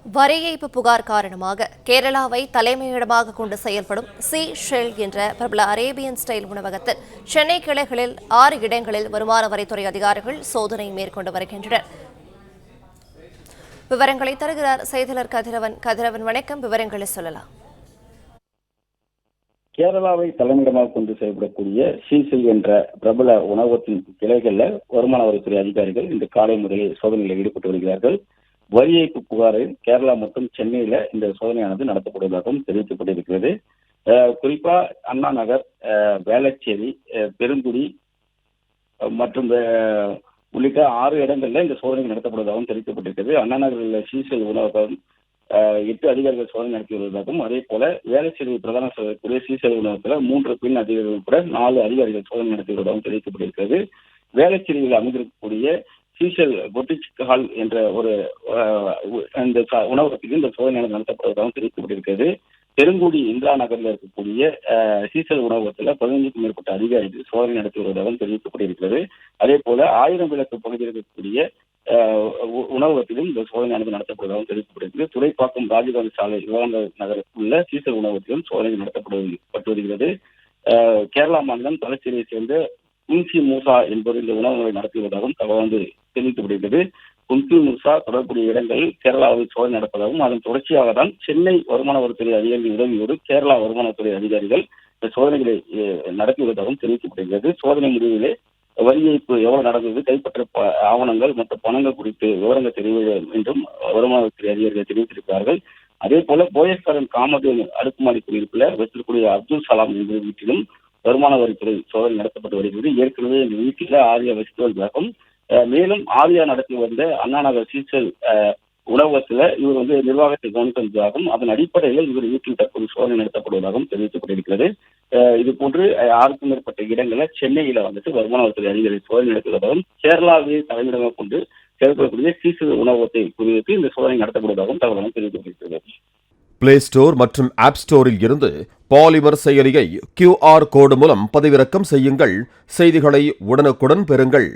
வரி ஏய்ப்பு புகார் காரணமாக கேரளாவை தலைமையிடமாக கொண்டு செயல்படும் சீ ஷெல் என்ற பிரபல அரேபியன் ஸ்டைல் உணவகத்தில் சென்னை கிளைகளில் 6 இடங்களில் வருமான வரித்துறை அதிகாரிகள் சோதனை மேற்கொண்டு வருகின்றனர். விவரங்களை தருகிறார் செய்தியாளர் கதிரவன். கதிரவன், வணக்கம். விவரங்களை சொல்லலாம். கேரளாவை தலைமையிடமாக கொண்டு செயல்படக்கூடிய சீசல் என்ற பிரபல உணவகத்தின் கிளைகள்ல வருமான வரித்துறை அதிகாரிகள் இன்று காலை முதலில் சோதனையில் ஈடுபட்டு வருகிறார்கள். வரி ஏய்ப்பு புகாரில் கேரளா மற்றும் சென்னையில இந்த சோதனையானது நடத்தப்படுவதாகவும் தெரிவிக்கப்பட்டிருக்கிறது. குறிப்பா அண்ணா நகர், வேளச்சேரி, பெருங்குடி மற்றும் உள்ளிட்ட 6 இடங்கள்ல இந்த சோதனை நடத்தப்படுவதாகவும் தெரிவிக்கப்பட்டிருக்கிறது. அண்ணா நகரில் சீசல் உணவகம் 8 அதிகாரிகள் சோதனை நடத்தி வருவதாகவும், அதே போல வேளச்சேரி பிரதான சீசல் உணவகத்தில் 3 பெண் அதிகாரிகள் கூட 4 அதிகாரிகள் சோதனை நடத்தி வருவதாகவும் தெரிவிக்கப்பட்டிருக்கிறது. வேளச்சேரியில் அமைந்திருக்கக்கூடிய சீசல் பொட்டிக் ஹால் என்ற ஒரு இந்த உணவகத்தில் இந்த சோதனை நடத்தப்படுவதாகவும் தெரிவிக்கப்பட்டிருக்கிறது. பெருங்குடி இந்திரா நகரில் இருக்கக்கூடிய சீசல் உணவகத்தில் 15க்கும் மேற்பட்ட அதிகாரிகள் சோதனை நடத்தி வருவதாகவும் தெரிவிக்கப்பட்டிருக்கிறது. அதே போல 1000 விளக்கு பகுதியில் இருக்கக்கூடிய உணவகத்திலும் இந்த சோதனையானது நடத்தப்படுவதாகவும் தெரிவிக்கப்பட்டிருக்கிறது. துறைப்பாக்கம் ராஜீவ்காந்தி சாலை விவேகானந்தர் நகரில் உள்ள சீசல் உணவகத்திலும் சோதனை நடத்தப்பட்டு வருகிறது. கேரளா மாநிலம் தலச்சேரியை சேர்ந்த குன்சி மூசா என்பது இந்த உணவகங்களை நடத்துவதாகவும் தகவல் தெரிவிக்கப்படுகிறது. குன்சி மூசா தொடர்புடைய இடங்களில் கேரளாவில் சோதனை நடப்பதாகவும், அதன் தொடர்ச்சியாக தான் சென்னை வருமான வரித்துறை அதிகாரிகள் உதவியோடு கேரளா வருமானத்துறை அதிகாரிகள் இந்த சோதனைகளை நடத்தியுள்ளதாகவும் தெரிவிக்கப்படுகிறது. சோதனை முடிவிலே வரி ஏய்ப்பு எவ்வளவு நடந்தது, கைப்பற்ற ஆவணங்கள் மற்றும் பணங்கள் குறித்து விவரங்கள் தெரிவிக்கும் என்றும் வருமான வரித்துறை அதிகாரிகள் தெரிவித்திருக்கிறார்கள். அதே போல போயஸ்காரன் காமதேவ் அடுக்குமாடி குடியிருப்பில் வைத்திருக்கக்கூடிய அப்துல் சலாம் என்ற வீட்டிலும் வருமான வரித்துறை சோதனை நடத்தப்பட்டு வருகிறது. ஏற்கனவே இந்த வீட்டில் ஆரியா வசித்து வந்ததாகவும், மேலும் ஆரியா நடத்தி வந்த அண்ணா நகர் சீசல் உணவகத்தில் இவர் நிர்வாகத்தை கவனித்து வந்ததாகவும், அதன் அடிப்படையில் இவர் வீட்டில் தற்போது சோதனை நடத்தப்படுவதாகவும் தெரிவிக்கப்பட்டிருக்கிறது. இது போன்று 6க்கும் மேற்பட்ட இடங்களில் சென்னையில வருமான வரித்துறை அதிகாரி சோதனை நடத்துவதாகவும், கேரளாவை தலைமையிடமாக கொண்டு செயல்படக்கூடிய சீசல் உணவகத்தை குறித்து இந்த சோதனை நடத்தப்படுவதாகவும் தகவல் தெரிவிக்கப்பட்டிருக்கிறது. பிளே ஸ்டோர் மற்றும் ஆப் ஸ்டோரில் இருந்து பாலிமர் செயலியை QR கோடு மூலம் பதிவிறக்கம் செய்யுங்கள். செய்திகளை உடனுக்குடன் பெறுங்கள்.